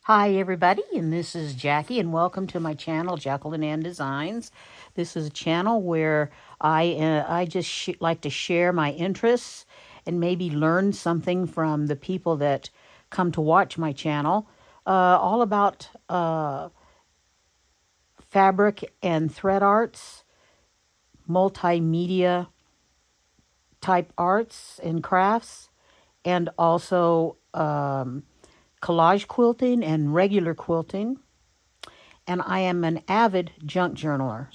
Hi everybody, and this is Jackie, and welcome to my channel, Jacqueline Ann Designs. This is a channel where I just like to share my interests and maybe learn something from the people that come to watch my channel, all about fabric and thread arts, multimedia type arts and crafts, and also collage quilting and regular quilting. And I am an avid junk journaler.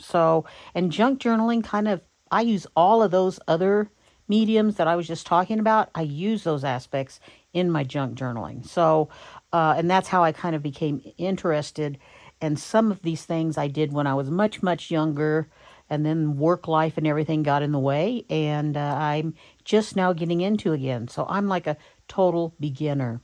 And junk journaling I use all of those other mediums that I was just talking about. I use those aspects in my junk journaling. And that's how I kind of became interested. And some of these things I did when I was much, much younger. And then work life and everything got in the way. And I'm just now getting into again. So I'm like a total beginner,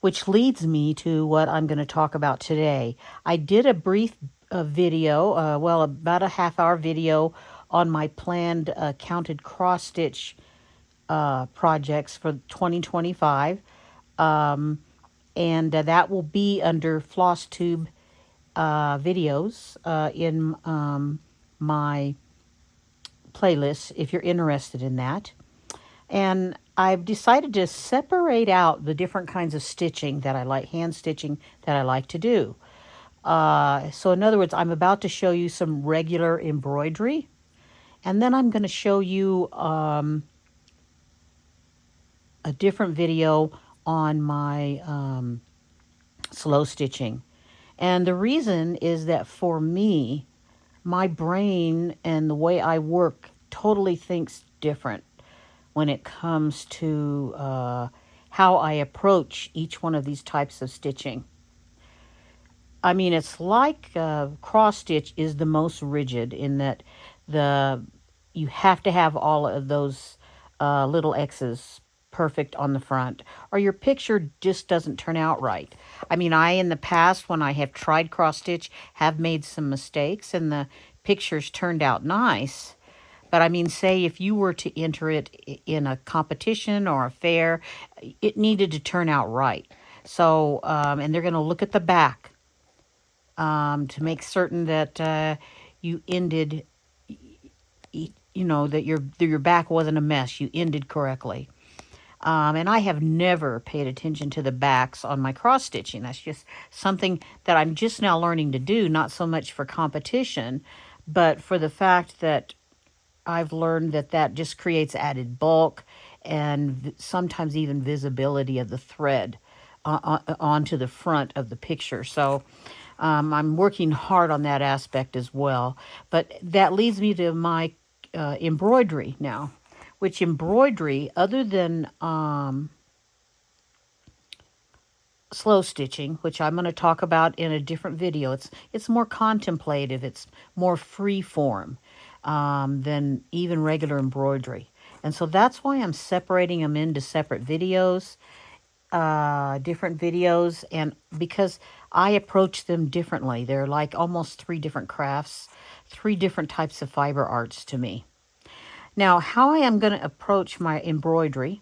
which leads me to what I'm going to talk about today. I did a brief video, about a half-hour video on my planned counted cross-stitch projects for 2025. And that will be under floss tube videos in my playlist if you're interested in that. And I've decided to separate out the different kinds of stitching that I like, hand stitching that I like to do. So in other words, I'm about to show you some regular embroidery, and then I'm going to show you a different video on my slow stitching. And the reason is that for me, my brain and the way I work totally thinks different when it comes to how I approach each one of these types of stitching. I mean, it's like cross stitch is the most rigid in that you have to have all of those little X's perfect on the front, or your picture just doesn't turn out right. I mean, in the past, when I have tried cross stitch, have made some mistakes, and the pictures turned out nice. But I mean, say if you were to enter it in a competition or a fair, it needed to turn out right. So, and they're going to look at the back to make certain that you ended, that your back wasn't a mess. You ended correctly. And I have never paid attention to the backs on my cross stitching. That's just something that I'm just now learning to do, not so much for competition, but for the fact that I've learned that just creates added bulk and sometimes even visibility of the thread onto the front of the picture. So I'm working hard on that aspect as well. But that leads me to my embroidery now, which embroidery, other than slow stitching, which I'm going to talk about in a different video. It's more contemplative. It's more free form than even regular embroidery. And so that's why I'm separating them into separate videos, different videos, and because I approach them differently. They're like almost three different crafts, three different types of fiber arts to me. Now, how I am going to approach my embroidery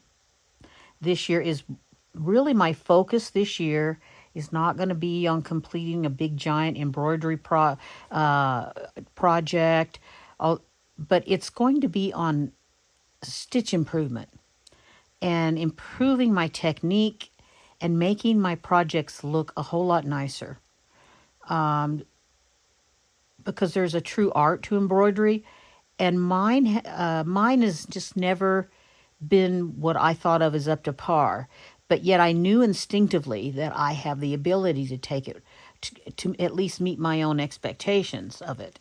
this year is really my focus this year is not going to be on completing a big giant embroidery project, but it's going to be on stitch improvement and improving my technique and making my projects look a whole lot nicer. Because there's a true art to embroidery, and mine has just never been what I thought of as up to par. But yet I knew instinctively that I have the ability to take it to at least meet my own expectations of it.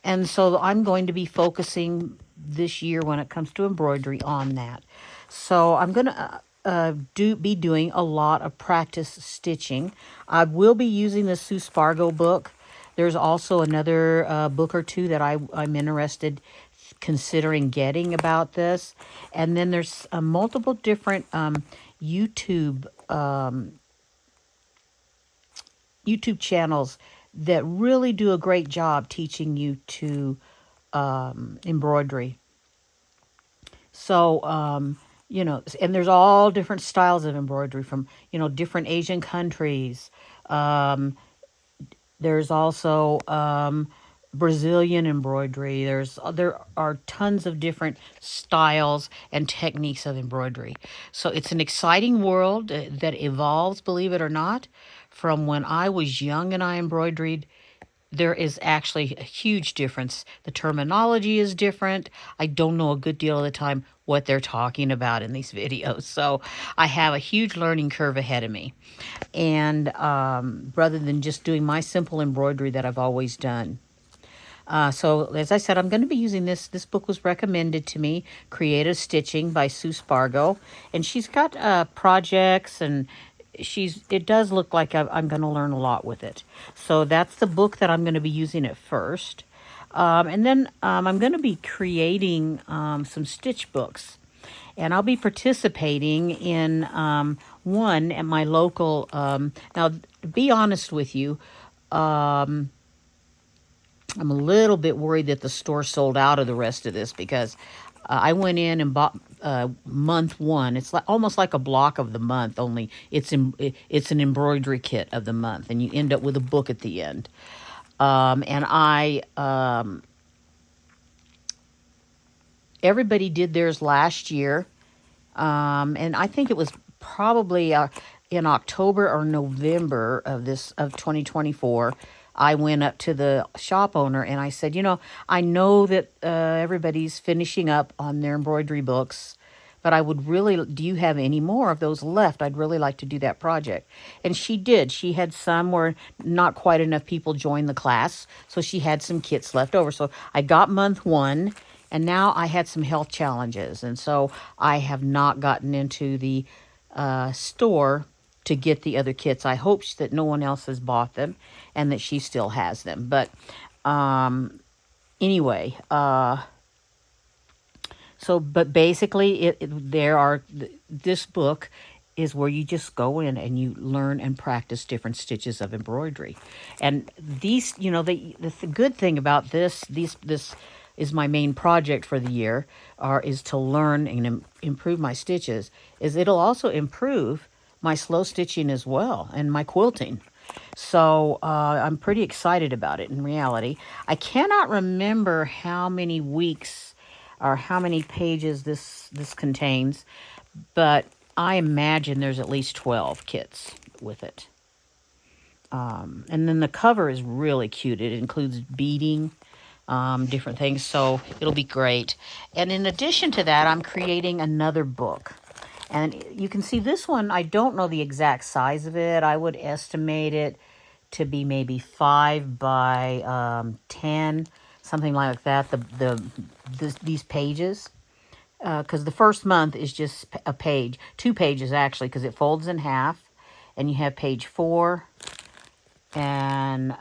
And so I'm going to be focusing this year when it comes to embroidery on that. So I'm going to be doing a lot of practice stitching. I will be using the Sue Spargo book. There's also another book or two that I'm interested considering getting about this. And then there's multiple different YouTube channels that really do a great job teaching you to embroidery. So and there's all different styles of embroidery from, different Asian countries. Um, there's also Brazilian embroidery. There are tons of different styles and techniques of embroidery. So it's an exciting world that evolves, believe it or not, from when I was young and I embroidered. There is actually a huge difference. The terminology is different. I don't know a good deal of the time what they're talking about in these videos. So I have a huge learning curve ahead of me. And rather than just doing my simple embroidery that I've always done. So as I said, I'm going to be using this. This book was recommended to me, Creative Stitching by Sue Spargo. And she's got projects, and it does look like I'm going to learn a lot with it. So that's the book that I'm going to be using at first. And then I'm going to be creating some stitch books. And I'll be participating in one at my local. Now, to be honest with you, I'm a little bit worried that the store sold out of the rest of this, because I went in and bought month one. It's almost like a block of the month, only it's an embroidery kit of the month, and you end up with a book at the end. And everybody did theirs last year, and I think it was probably in October or November of 2024. I went up to the shop owner and I said, I know that everybody's finishing up on their embroidery books, but do you have any more of those left? I'd really like to do that project. And she did. She had some where not quite enough people joined the class, so she had some kits left over. So I got month one, and now I had some health challenges, and so I have not gotten into the store to get the other kits. I hope that no one else has bought them and that she still has them. But anyway, but basically, this book is where you just go in and you learn and practice different stitches of embroidery. And these, the good thing about this is my main project for the year, is to learn and improve my stitches. Is it'll also improve my slow stitching as well, and my quilting. So I'm pretty excited about it in reality. I cannot remember how many weeks or how many pages this contains, but I imagine there's at least 12 kits with it. And then the cover is really cute. It includes beading, different things, so it'll be great. And in addition to that, I'm creating another book. And you can see this one, I don't know the exact size of it. I would estimate it to be maybe 5 by 10, something like that, these pages. Because the first month is just a page, 2 pages actually, because it folds in half. And you have page 4 and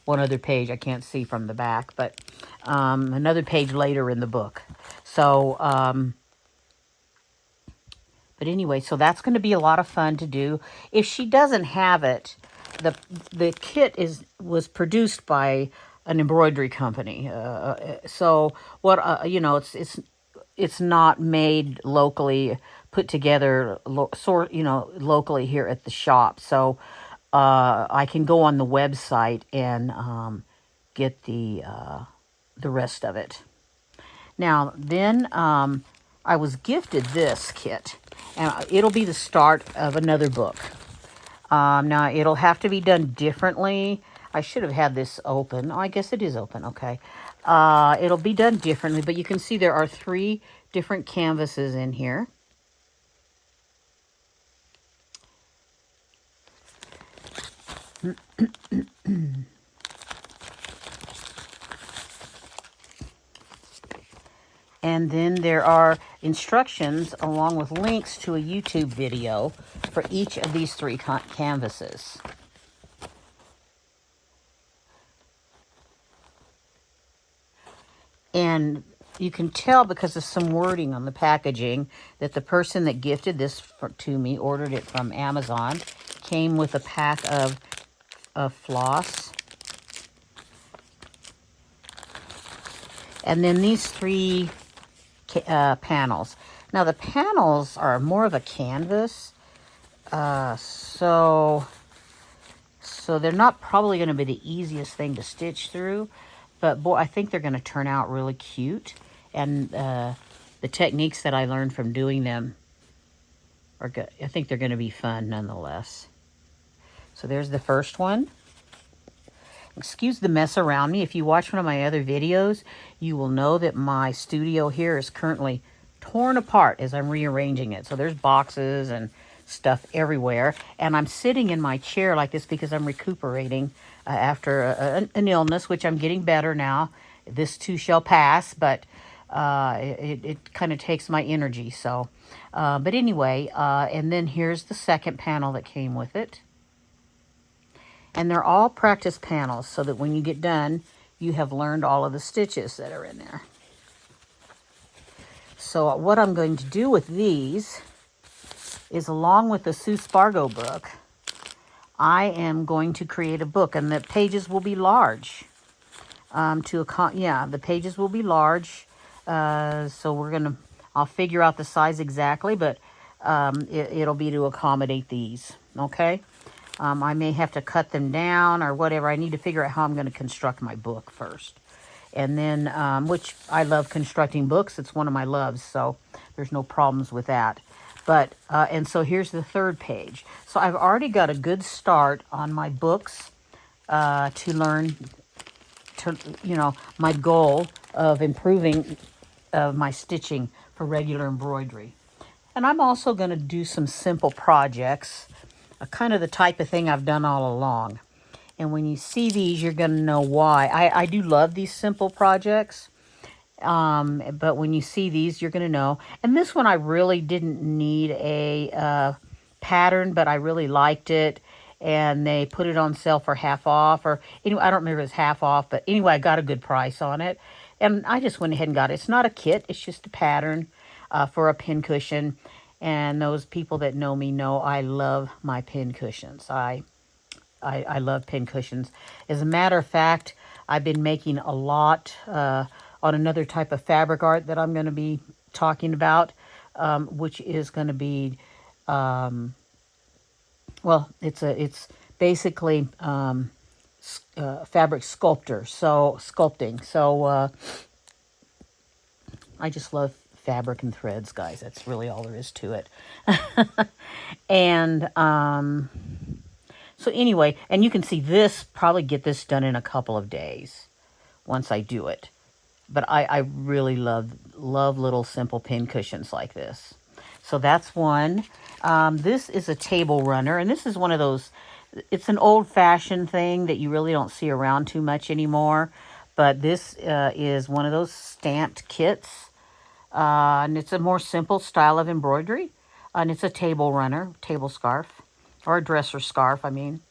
one other page I can't see from the back, but another page later in the book. So, but anyway, so that's going to be a lot of fun to do. If she doesn't have it, the kit was produced by an embroidery company. So what it's not made locally, put together locally here at the shop. So I can go on the website and get the rest of it. Now then, I was gifted this kit, and it'll be the start of another book. Now, it'll have to be done differently. I should have had this open. Oh, I guess it is open. Okay. It'll be done differently, but you can see there are 3 different canvases in here. And then there are instructions along with links to a YouTube video for each of these 3 canvases. And you can tell because of some wording on the packaging that the person that gifted this to me, ordered it from Amazon, came with a pack of floss. And then these 3 panels. Now the panels are more of a canvas, so they're not probably going to be the easiest thing to stitch through, but boy, I think they're going to turn out really cute. And the techniques that I learned from doing them are good. I think they're going to be fun nonetheless. So there's the first one. Excuse the mess around me. If you watch one of my other videos, you will know that my studio here is currently torn apart as I'm rearranging it. So there's boxes and stuff everywhere. And I'm sitting in my chair like this because I'm recuperating after an illness, which I'm getting better now. This too shall pass, but it kind of takes my energy. So, but anyway, and then here's the second panel that came with it. And they're all practice panels so that when you get done, you have learned all of the stitches that are in there. So what I'm going to do with these is, along with the Sue Spargo book, I am going to create a book, and the pages will be large. The pages will be large. So I'll figure out the size exactly, but it'll be to accommodate these, okay? I may have to cut them down or whatever. I need to figure out how I'm going to construct my book first. And then, which I love constructing books. It's one of my loves, so there's no problems with that. But, and so here's the third page. So I've already got a good start on my books to learn, my goal of improving my stitching for regular embroidery. And I'm also going to do some simple projects, kind of the type of thing I've done all along. And when you see these, you're going to know why. I do love these simple projects. But when you see these, you're going to know. And this one, I really didn't need a pattern, but I really liked it. And they put it on sale for half off. Or anyway, I don't remember if it was half off. But anyway, I got a good price on it. And I just went ahead and got it. It's not a kit. It's just a pattern for a pincushion. And those people that know me know I love my pincushions. I love pincushions. As a matter of fact, I've been making a lot on another type of fabric art that I'm going to be talking about, which is going to be, it's basically fabric sculpting. So I just love fabric and threads, guys. That's really all there is to it. And so anyway, and you can see this, probably get this done in a couple of days once I do it. But I really love little simple pin cushions like this. So that's one. This is a table runner, and this is one of those, it's an old-fashioned thing that you really don't see around too much anymore. But this is one of those stamped kits. And it's a more simple style of embroidery. And it's a table runner, table scarf, or a dresser scarf, I mean.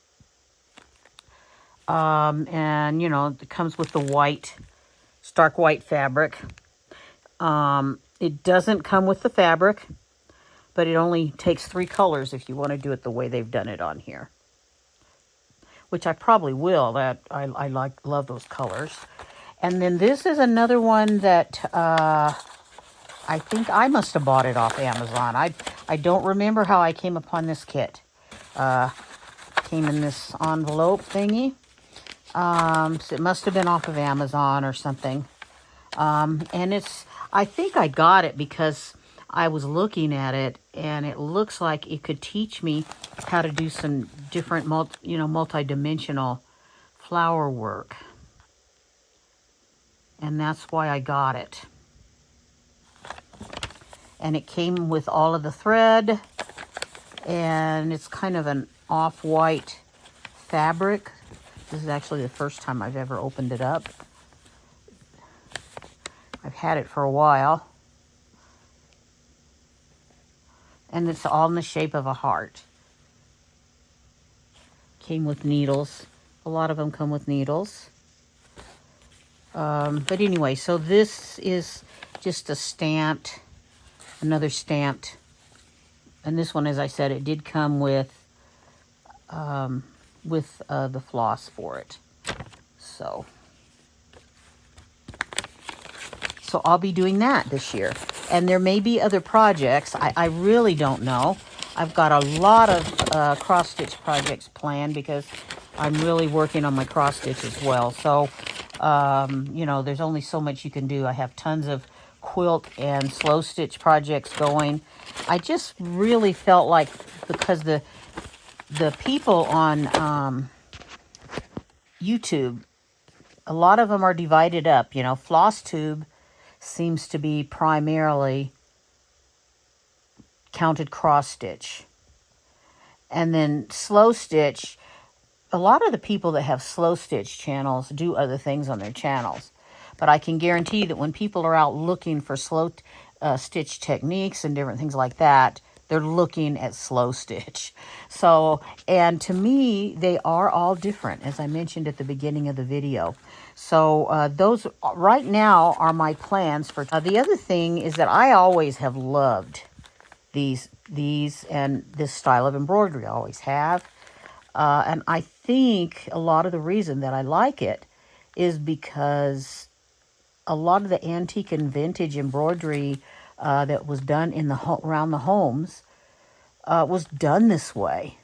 And, it comes with the white, stark white fabric. It doesn't come with the fabric, but it only takes 3 colors if you want to do it the way they've done it on here. Which I probably will. That I love those colors. And then this is another one that I think I must have bought it off Amazon. I don't remember how I came upon this kit. Came in this envelope thingy. So it must have been off of Amazon or something. And I think I got it because I was looking at it and it looks like it could teach me how to do some different, multi-dimensional flower work. And that's why I got it. And it came with all of the thread, and it's kind of an off-white fabric. This is actually the first time I've ever opened it up. I've had it for a while. And it's all in the shape of a heart. Came with needles. A lot of them come with needles. But anyway, so this is just a stamped, another stamped. And this one, as I said, it did come with the floss for it. So I'll be doing that this year. And there may be other projects. I really don't know. I've got a lot of cross-stitch projects planned because I'm really working on my cross-stitch as well. So, you know, there's only so much you can do. I have tons of quilt and slow stitch projects going. I just really felt like, because the people on YouTube, a lot of them are divided up. You know, FlossTube seems to be primarily counted cross stitch. And then slow stitch, a lot of the people that have slow stitch channels do other things on their channels. But I can guarantee that when people are out looking for slow stitch techniques and different things like that, they're looking at slow stitch. So, and to me, they are all different, as I mentioned at the beginning of the video. So those right now are my plans for. The other thing is that I always have loved these and this style of embroidery. I always have. And I think a lot of the reason that I like it is because a lot of the antique and vintage embroidery that was done in around the homes was done this way.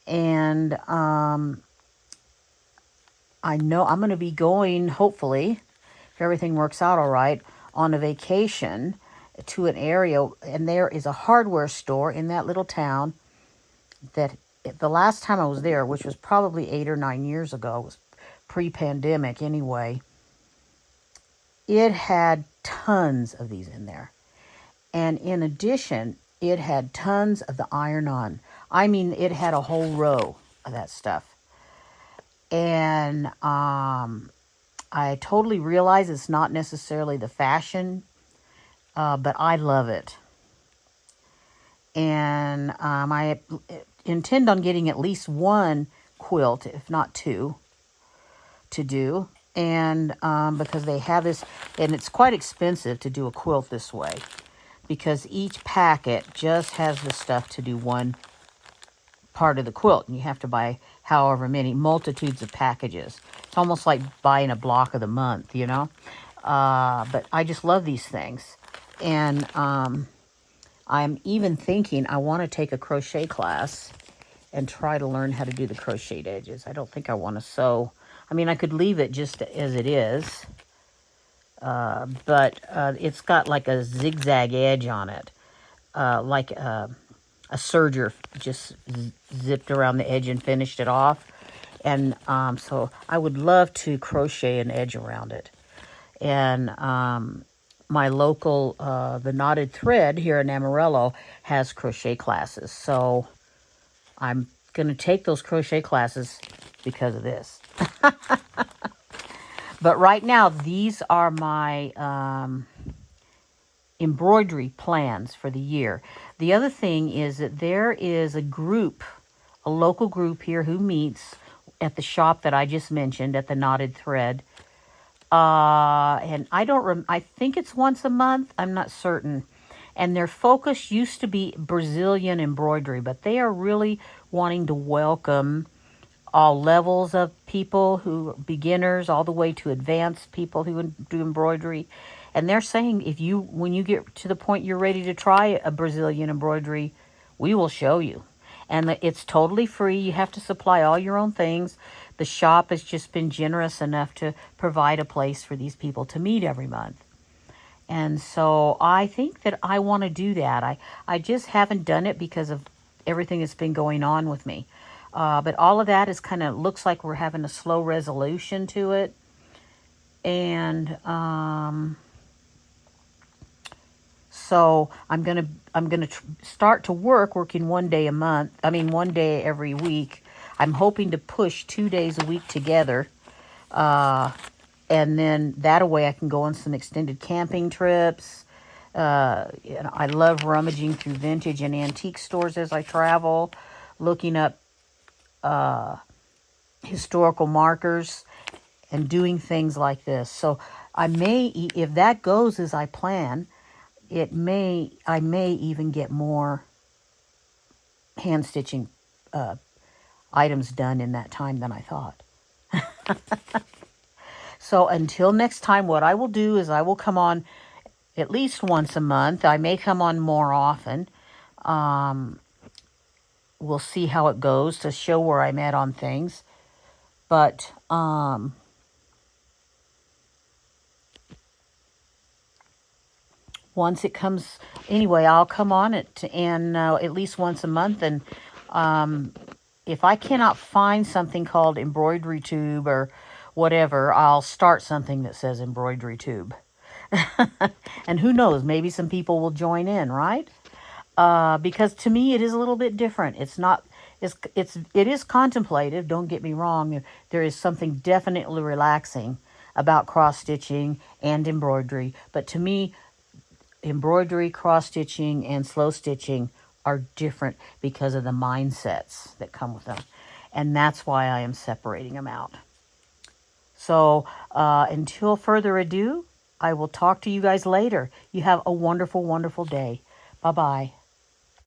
And I know I'm going to be going, hopefully, if everything works out all right, on a vacation to an area, and there is a hardware store in that little town that the last time I was there, which was probably 8 or 9 years ago, was pre-pandemic anyway, it had tons of these in there. And in addition, it had tons of the iron-on. I mean, it had a whole row of that stuff. And I totally realize it's not necessarily the fashion, but I love it. And I intend on getting at least one quilt, if not two, to do. And because they have this, and it's quite expensive to do a quilt this way, because each packet just has the stuff to do one part of the quilt, and you have to buy however many, multitudes of packages. It's almost like buying a block of the month, you know. But I just love these things. And I'm even thinking I want to take a crochet class and try to learn how to do the crocheted edges. I don't think I want to sew. I mean, I could leave it just as it is, but it's got like a zigzag edge on it, like a serger just zipped around the edge and finished it off. And so I would love to crochet an edge around it. And my local, the Knotted Thread here in Amarillo, has crochet classes. So I'm going to take those crochet classes because of this. But right now, these are my embroidery plans for the year. The other thing is that there is a group, a local group here who meets at the shop that I just mentioned, at the Knotted Thread. And I think it's once a month. I'm not certain. And their focus used to be Brazilian embroidery, but they are really wanting to welcome all levels of people, who beginners all the way to advanced people who do embroidery. And they're saying, when you get to the point you're ready to try a Brazilian embroidery, we will show you. And it's totally free. You have to supply all your own things. The shop has just been generous enough to provide a place for these people to meet every month. And so I think that I want to do that. I just haven't done it because of everything that's been going on with me. But all of that is kind of looks like we're having a slow resolution to it. And so I'm gonna start to working one day a month. I mean, one day every week. I'm hoping to push 2 days a week together. And then that way I can go on some extended camping trips. I love rummaging through vintage and antique stores as I travel, looking up historical markers and doing things like this. So I may, if that goes as I plan, I may even get more hand stitching items done in that time than I thought. So until next time, what I will do is I will come on at least once a month. I may come on more often. Um, we'll see how it goes to show where I'm at on things. But once it comes, anyway, I'll come on it and at least once a month. And if I cannot find something called embroidery tube or whatever, I'll start something that says embroidery tube. And who knows, maybe some people will join in, right? Because to me it is a little bit different. It's not, it is contemplative, don't get me wrong. There is something definitely relaxing about cross stitching and embroidery, but to me embroidery, cross stitching, and slow stitching are different because of the mindsets that come with them, and that's why I am separating them out. So until further ado, I will talk to you guys later. You have a wonderful, wonderful day. Bye bye.